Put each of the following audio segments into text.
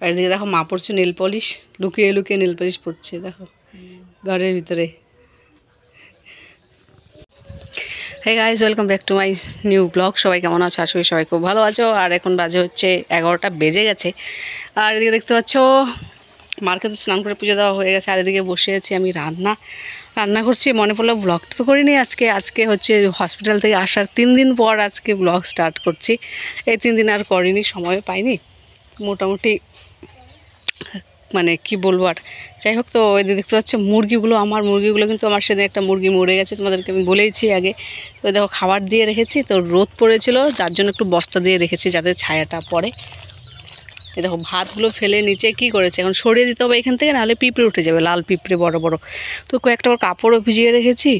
আর এদিকে দেখো মা পড়ছে নেল পলিশ, লুকিয়ে লুকিয়ে নেল পলিশ পড়ছে দেখো ঘরের ভিতরে। Hey guys, welcome back to my new blog. সবাই কেমন আছো? আশা করি সবাই খুব ভালো আছো। আর এখন বাজে হচ্ছে 11টা বেজে গেছে। আর এদিকে দেখতে পাচ্ছ মার্কে তো স্নান করে পুজো দেওয়া হয়ে গেছে। আর এদিকে বসে আছি আমি রান্না করছি। মনে পড়লো ব্লগটা তো করিনি আজকে হচ্ছে হসপিটাল থেকে আসার 3 দিন পর আজকে ব্লগ স্টার্ট করছি। এই 3 দিন আর করিনি, সময় পাইনি মোটামুটি, মানে কি বলবো আর। যাই হোক, তো এদের দেখতে পাচ্ছ মুরগিগুলো, আমার মুরগিগুলো কিন্তু আমার সেদিন একটা মুরগি মরে গেছে, তোমাদেরকে আমি বলেইছি আগে। তো দেখো খাবার দিয়ে রেখেছি, তো রোদ পড়েছিল যার জন্য একটু বস্তা দিয়ে রেখেছি যাতে ছায়াটা পড়ে। এই দেখো ভাতগুলো ফেলে নিচে কি করেছে, এখন সরিয়ে দিতে হবে এখান থেকে, নাহলে পিঁপড়ে উঠে যাবে, লাল পিঁপড়ে বড় বড়। তো কয়েকটা কাপড়ও ভিজিয়ে রেখেছি,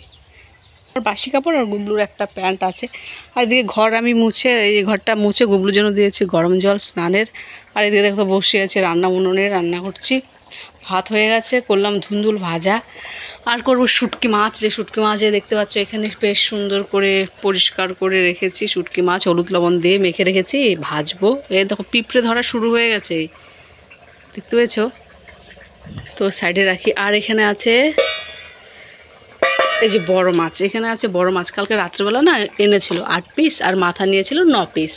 বাসি কাপড় আর গুবলুর একটা প্যান্ট আছে। আর এদিকে ঘর আমি মুছে, এই ঘরটা মুছে গুবলুর জন্য দিয়েছি গরম জল স্নানের। আর এদিকে দেখো বসে আছে উনুনে রান্না করছি। ভাত হয়ে গেছে, করলাম ধুন্দুল ভাজা। আর করব শুটকি মাছ। যে শুটকি মাছ দেখতে পাচ্ছ এখানে বেশ সুন্দর করে পরিষ্কার করে রেখেছি, শুটকি মাছ হলুদ লবণ দিয়ে মেখে রেখেছি, ভাজবো। এই দেখো পিঁপড়ে ধরা শুরু হয়ে গেছে, দেখতে পেয়েছো? তো সাইডে রাখি। আর এখানে আছে এই যে বড় মাছ, এখানে আছে বড় মাছ, কালকে রাত্রেবেলা না এনেছিল 8 পিস, আর মাথা নিয়েছিল 9 পিস।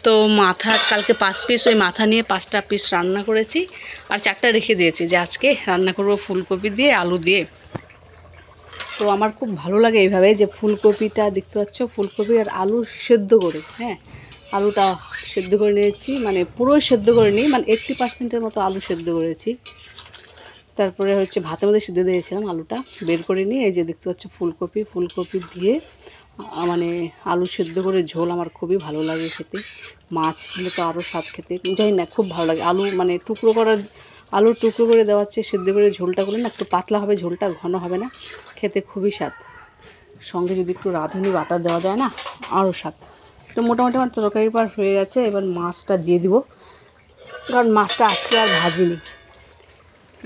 তো মাথা কালকে 5 পিস, ওই মাথা নিয়ে 5টা পিস রান্না করেছি, আর 4টা রেখে দিয়েছি যে আজকে রান্না করব ফুলকপি দিয়ে আলু দিয়ে। তো আমার খুব ভালো লাগে এইভাবে, যে ফুলকপিটা দেখতে পাচ্ছ, ফুলকপি আর আলু সেদ্ধ করে, হ্যাঁ আলুটা সেদ্ধ করে নিয়েছি, মানে পুরো সেদ্ধ করে নিই, মানে 80% মতো আলু সেদ্ধ করেছি। তারপরে হচ্ছে ভাতের মধ্যে সিদ্ধ দিয়েছিলাম, আলুটা বের করে নিয়ে এই যে দেখতে পাচ্ছ ফুলকপি দিয়ে মানে আলু সেদ্ধ করে ঝোল আমার খুবই ভালো লাগে খেতে। মাছ দিলে তো আরও স্বাদ খেতে, জানি না খুব ভালো লাগে। আলুর টুকরো করে দেওয়ার চেয়ে সেদ্ধ করে ঝোলটা করে না একটু পাতলা হবে, ঝোলটা ঘন হবে না, খেতে খুবই স্বাদ। সঙ্গে যদি একটু রাঁধুনি বাটা দেওয়া যায় না, আরও স্বাদ। তো মোটামুটি আমার তরকারি পার হয়ে গেছে, এবার মাছটা দিয়ে দিব, কারণ মাছটা আজকে আর ভাজিনি।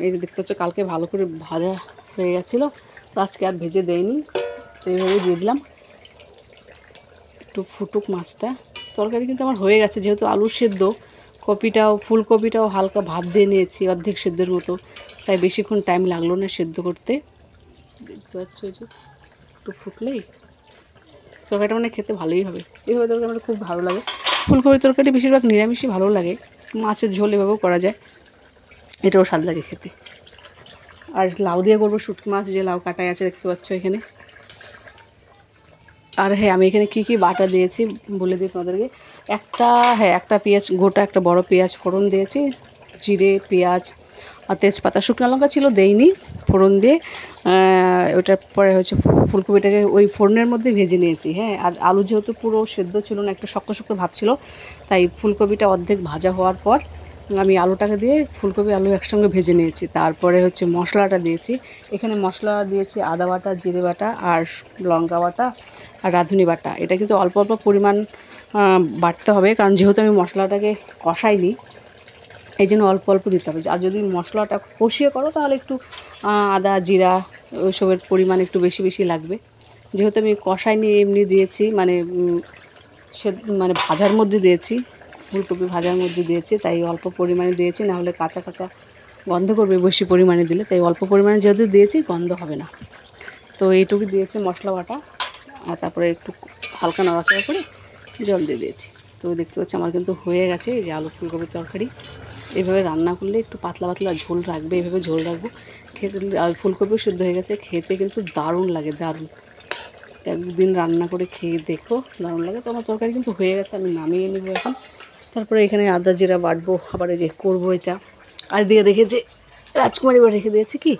এই যে দেখতে পাচ্ছ কালকে ভালো করে ভাজা হয়ে গেছিলো, তো আজকে আর ভেজে দেয়নি, তো এইভাবে দিয়ে দিলাম। একটু ফুটুক মাছটা। তরকারি কিন্তু আমার হয়ে গেছে, যেহেতু আলু সেদ্ধ, ফুলকপিটাও হালকা ভাত দিয়ে নিয়েছি অর্ধেক সেদ্ধের মতো, তাই বেশিক্ষণ টাইম লাগলো না সেদ্ধ করতে। দেখতে পাচ্ছ যে একটু ফুটলেই তরকারিটা মানে খেতে ভালোই হবে। এইভাবে তরকারি আমার খুব ভালো লাগে। ফুলকপির তরকারি বেশিরভাগ নিরামিষই ভালো লাগে, মাছের ঝোল এভাবেও করা যায়, এটাও স্বাদ লাগে খেতে। আর লাউ দিয়ে করবো শুটকি মাছ, যে লাউ কাটাই আছে দেখতে পাচ্ছ এখানে। আর হ্যাঁ, আমি এখানে কি বাটা দিয়েছি বলে দিই তোমাদেরকে। একটা পেঁয়াজ, একটা বড় পেঁয়াজ ফোড়ন দিয়েছি, জিরে পেঁয়াজ আর তেজপাতা, শুকনো লঙ্কা ছিল দেইনি, ফোড়ন দিয়ে ওটার পরে হচ্ছে ফুলকপিটাকে ওই ফোড়নের মধ্যে ভেজে নিয়েছি। হ্যাঁ, আর আলু যেহেতু পুরো সেদ্ধ ছিল না, একটা শক্ত শক্ত ভাব ছিল, তাই ফুলকপিটা অর্ধেক ভাজা হওয়ার পর আমি আলুটাকে দিয়ে ফুলকপি আলু একসঙ্গে ভেজে নিয়েছি। তারপরে হচ্ছে মশলাটা দিয়েছি, এখানে মশলা দিয়েছি আদা বাটা, জিরে বাটা আর লঙ্কা বাটা আর রাঁধুনি বাটা। এটা কিন্তু অল্প অল্প পরিমাণ বাটতে হবে, কারণ যেহেতু আমি মশলাটাকে কষাইনি, এই জন্য অল্প অল্প দিতে হবে। আর যদি মশলাটা কষিয়ে করো তাহলে একটু আদা জিরা ওইসবের পরিমাণ একটু বেশি বেশি লাগবে। যেহেতু আমি কষাইনি, এমনি দিয়েছি, মানে ভাজার মধ্যে দিয়েছি, ফুলকপি ভাজার মধ্যে দিয়েছি, তাই অল্প পরিমাণে দিয়েছি, নাহলে কাঁচা কাঁচা গন্ধ করবে বেশি পরিমাণে দিলে, তাই অল্প পরিমাণে যেহেতু দিয়েছি গন্ধ হবে না। তো এইটুকু দিয়েছি মশলা বাটা, আর তারপরে একটু হালকা নাড়াচাড়া করে জল দিয়ে দিয়েছি। তো দেখতে পাচ্ছি আমার কিন্তু হয়ে গেছে এই যে আলু ফুলকপির তরকারি। এইভাবে রান্না করলে একটু পাতলা পাতলা ঝোল রাখবে, এইভাবে ঝোল রাখবো, খেতে আর ফুলকপিও সিদ্ধ হয়ে গেছে, খেতে কিন্তু দারুণ লাগে, দারুণ। একদিন রান্না করে খেয়ে দেখো, দারুণ লাগে। তো আমার তরকারি কিন্তু হয়ে গেছে, আমি নামিয়ে নেবো এখন। তারপরে এখানে আদা জিরা বাটবো, আবার এই যে করবো এটা। আর দিয়ে রেখেছে রাজকুমারী, এবার রেখে দিয়েছি কি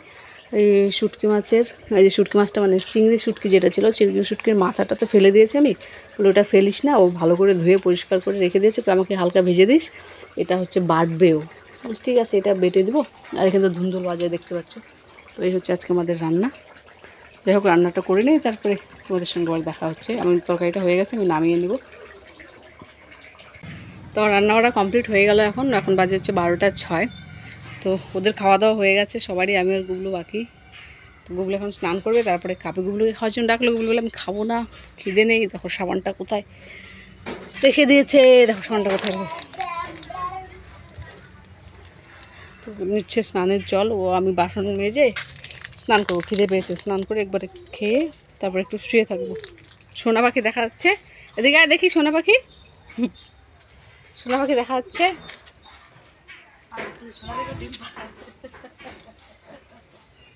এই শুটকি মাছের, এই যে শুটকি মাছটা মানে চিংড়ি শুটকি যেটা ছিল, চিংড়ি শুটকির মাথাটা তো ফেলে দিয়েছি আমি, বলে ওটা ফেলিস না, ও ভালো করে ধুয়ে পরিষ্কার করে রেখে দিয়েছে, আমাকে হালকা ভেজে দিস, এটা হচ্ছে বাটবেও। ঠিক আছে, এটা বেটে দেবো। আর এখানে তো ধুন্দুল বাজায় দেখতে পাচ্ছ। তো এই হচ্ছে আজকে আমাদের রান্না। যাই হোক, রান্নাটা করে নিই, তারপরে তোমাদের সঙ্গে আবার দেখা হচ্ছে। আমি তরকারিটা হয়ে গেছে, আমি নামিয়ে নেব। তো রান্নাবাড়া কমপ্লিট হয়ে গেল, এখন বাজে হচ্ছে 12টা 6। তো ওদের খাওয়া দাওয়া হয়ে গেছে সবারই, আমি আর গুবলু বাকি। তো গুবলু এখন স্নান করবে, তারপরে খাবে। গুবলুকে খাওয়ার জন্য ডাকলো, গুবলু বলে আমি খাবো না, খিদে নেই। দেখো সাবানটা কোথায় রেখে দিয়েছে, দেখো সাবানটা কোথায়। তো নিচ্ছে স্নানের জল, ও আমি বাসন মেজে স্নান করবো, খিদে পেয়েছে, স্নান করে একবারে খেয়ে তারপর একটু শুয়ে থাকবো। সোনা পাখি দেখা যাচ্ছে, এদিকে আয় দেখি সোনা পাখি, সোনা পাখি দেখা যাচ্ছে।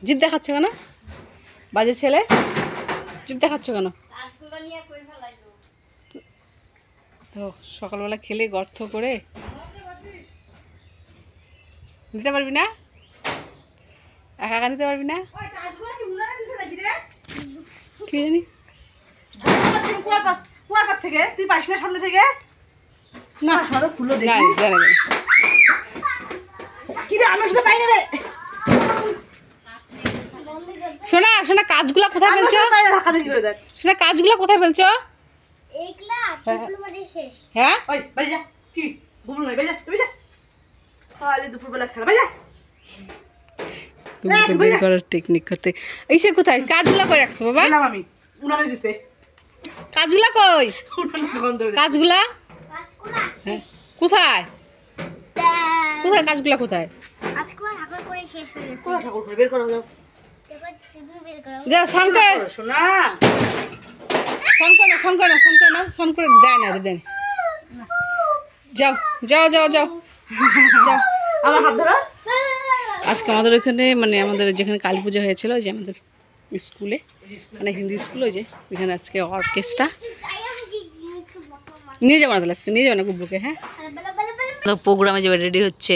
জিভ দেখাচ্ছ কেন, বাজে ছেলে, জিভ দেখাচ্ছ কেন? তো সকালবেলা খেলে গর্ত করে দিতে পারবি না, একা একা দিতে পারবি না, কি জানি থেকে তুই পাইস না সামনে থেকে না খুলো কি রে, আমি শুধু পাই না রে। শোনা শোনা, কাজগুলা কোথায় ফেলছো? শোনা কাজগুলা কোথায় ফেলছো? হ্যাঁ দুপুরবেলা খেলা বের করার টেকনিক করতে। এইসে কোথায় কাজগুলা করে রাখছো বাবা? আমি উনানে দিছে কাজগুলা কই? কাজগুলা কোথায় কোথায় কাজগুলা কোথায়? যাও শঙ্কর, শোনা শঙ্কর না শঙ্কর না শঙ্কর না শঙ্কর দেয় না রে, দেন। যাও যাও যাও যাও যাও। আমার হাত ধরো। আজকে আমাদের ওখানে মানে আমাদের যেখানে কালী পুজো হয়েছিল, যে আমাদের স্কুলে মানে হিন্দি স্কুল, ওই যে ওইখানে আজকে অর্কেস্ট্রা নিয়ে যাবো না, তাহলে আজকে নিয়ে যাবো না গুবলুকে। হ্যাঁ তো প্রোগ্রামে যাবে, রেডি হচ্ছে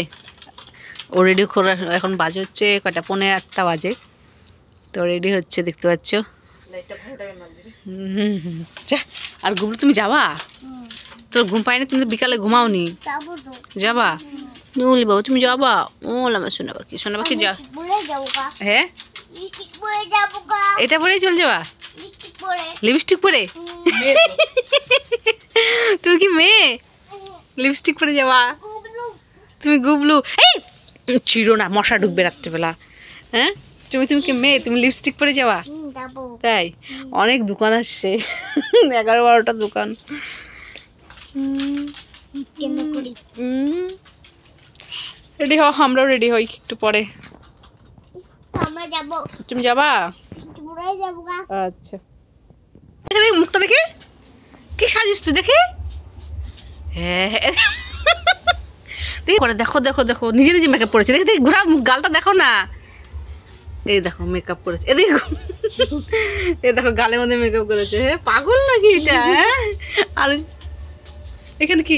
ও, রেডি করে এখন বাজে হচ্ছে কয়টা, 7:45 বাজে, তো রেডি হচ্ছে দেখতে পাচ্ছ। যা, আর গুবলু তুমি যাবা? তোর ঘুম পায়নি, তুমি তো বিকালে ঘুমাও নি, যাবা? নুলি বাবু তুমি যাবা? ও লামা শোনা পাখি, শোনা পাখি যা। হ্যাঁ এটা পরেই চল যাবা, লিপস্টিক পরে? তুমি কি মেয়ে, লিপস্টিক পরে যাবা? তুমি গুবলু, এই চিরো না, মশা ঢুকবে রাত্রেবেলা। হ্যাঁ তুমি তুমি কি মেয়ে, তুমি লিপস্টিক পরে যাবা? তাই অনেক দোকান আসছে, 11-12টা দোকান। রেডি হও, আমরাও রেডি হই একটু পরে। তুমি যাবা? আচ্ছা মুখটা দেখে কি সাজিস তুই, দেখে। হ্যাঁ করে দেখো দেখো দেখো, নিজে নিজে মেকআপ করেছে, দেখে দেখি ঘোরা গালটা দেখো না, এই দেখো মেকআপ করেছে, এ দেখো এ দেখো গালের মধ্যে মেকআপ করেছে। হ্যাঁ পাগল নাকি এটা? হ্যাঁ আর এখানে কি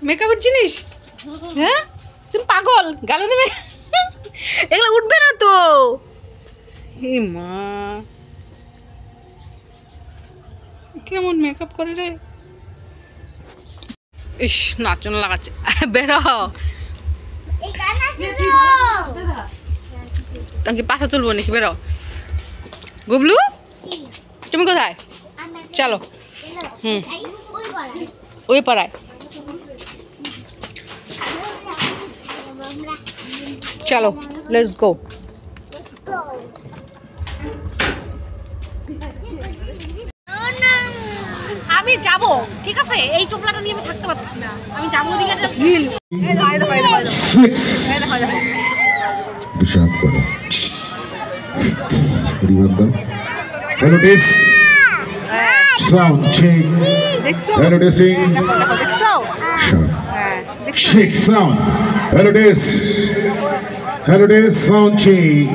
মেকআপের জিনিস? হ্যাঁ তুমি পাগল, গালের মধ্যে এগুলো উঠবে না তো। এই মা কেমন মেকআপ করে রে, ইস নাচন লাগাচ্ছে। বেরো তোমাকে পাশা তুলবো নাকি, বেরো। গুবলু তুমি কোথায়? চলো ওই পাড়ায়, চলো লেটস গো। আমি যাব, ঠিক আছে, এই টোপলাটা নিয়ে আমি থাকতে পারছি না, আমি যাবো ওদিকে। Hello, this sound check. Hello, testing. Check sound. Hello, this. Hello, this sound check.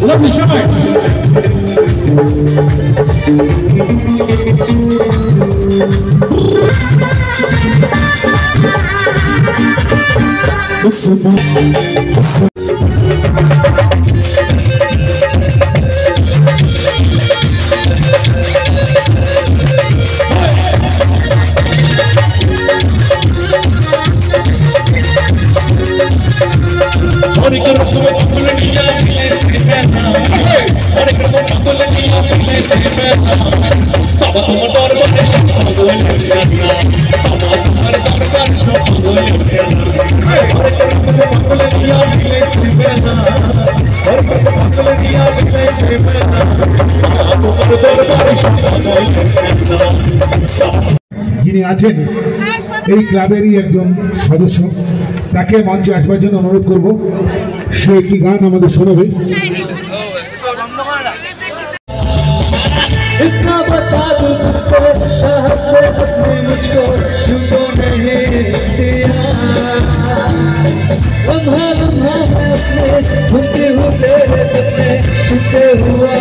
Let me try. যিনি আছেন এই ক্লাবেরই একজন সদস্য, তাকে মঞ্চে আসবার জন্য অনুরোধ করব। সে একটি গান আমাদের শোনাবে। इतना बता दूं मुझको तुमको नहीं दिया लम्हा लम्हा मैं अपने घूमते हूँ तेरे सपने टूटे हुआ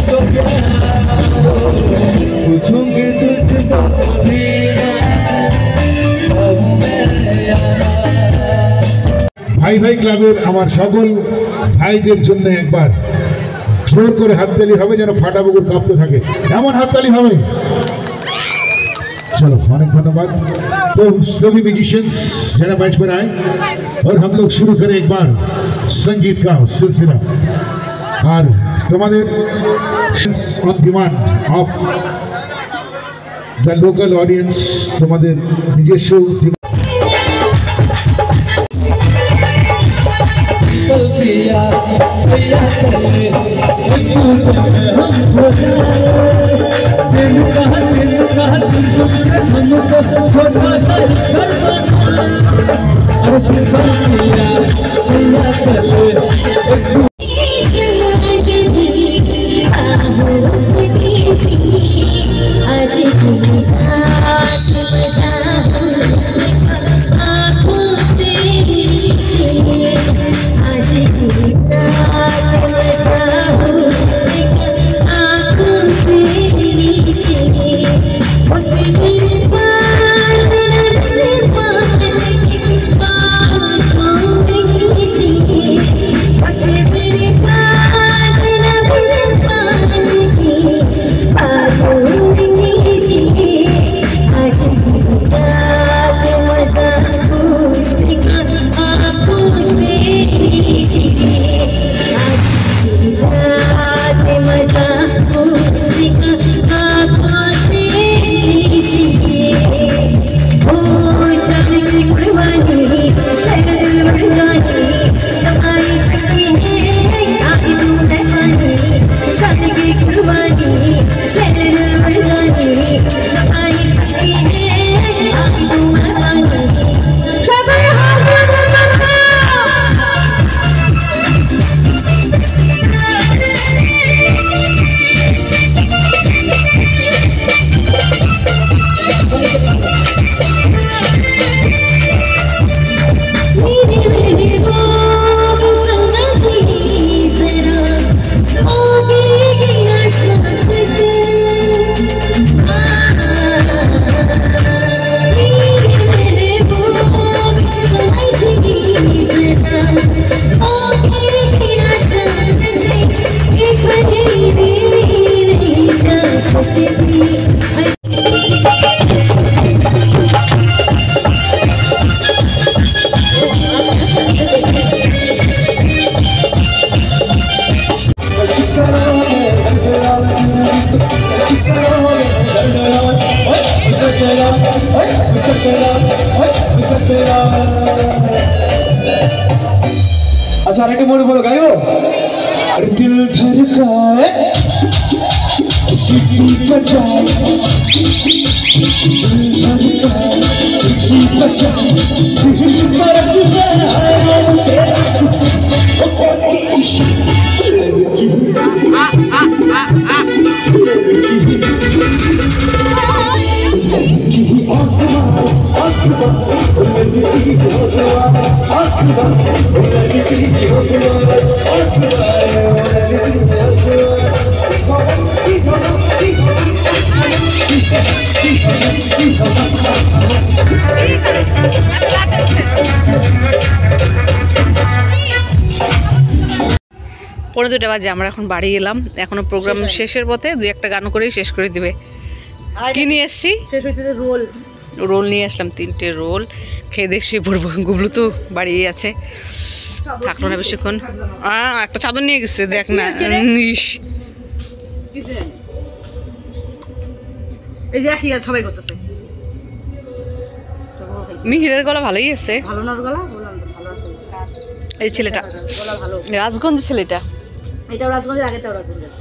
तो क्या पूछूंगी तुझको कभी ভাই ভাই ক্লাবের আমার সকল ভাইদের জন্য একবার জোর করে হাততালি হবে, যেন ফাটা বুকুর কাঁপতে থাকে, এমন হাততালি হবে। चलो अनेक धन्यवाद। तो सभी म्यूजिशियंस जरा मंच पर आए और हम लोग शुरू करें एक बार संगीत का सिलसिला। और तुम्हारे on demand of the local audience, तुम्हारे নিজস্ব अच्छा रेडी मोड बोलो गायो अरे दिल धड़काए सीटी बजाए दिल धड़काए सीटी बजाए दिल फर्क बनाए तेरा ओ इश्क পৌনে 2টা বাজে, আমরা এখন বাড়ি এলাম। এখনো প্রোগ্রাম শেষের পথে, 2-1টা গান করেই শেষ করে দিবে। কি নিয়ে এসছি? শেষ হইতে রোল রোল নিয়ে আসলাম, 3টে রোল। খেয়ে দিয়ে শুয়ে পড়বো। গুবলু তো বাড়িয়ে আছে, থাকলো না বেশিক্ষণ। একটা চাদর নিয়ে গেছে, দেখ না। ইস এই যে একই সবাই করতেছে। মিহিরের গলা ভালোই আছে। ভালো না ওর গলা? বললাম তো ভালো আছে। এই ছেলেটা গলা ভালো। রাজগঞ্জ ছেলেটা। এটাও রাজগঞ্জের, আগেটাও রাজগঞ্জের।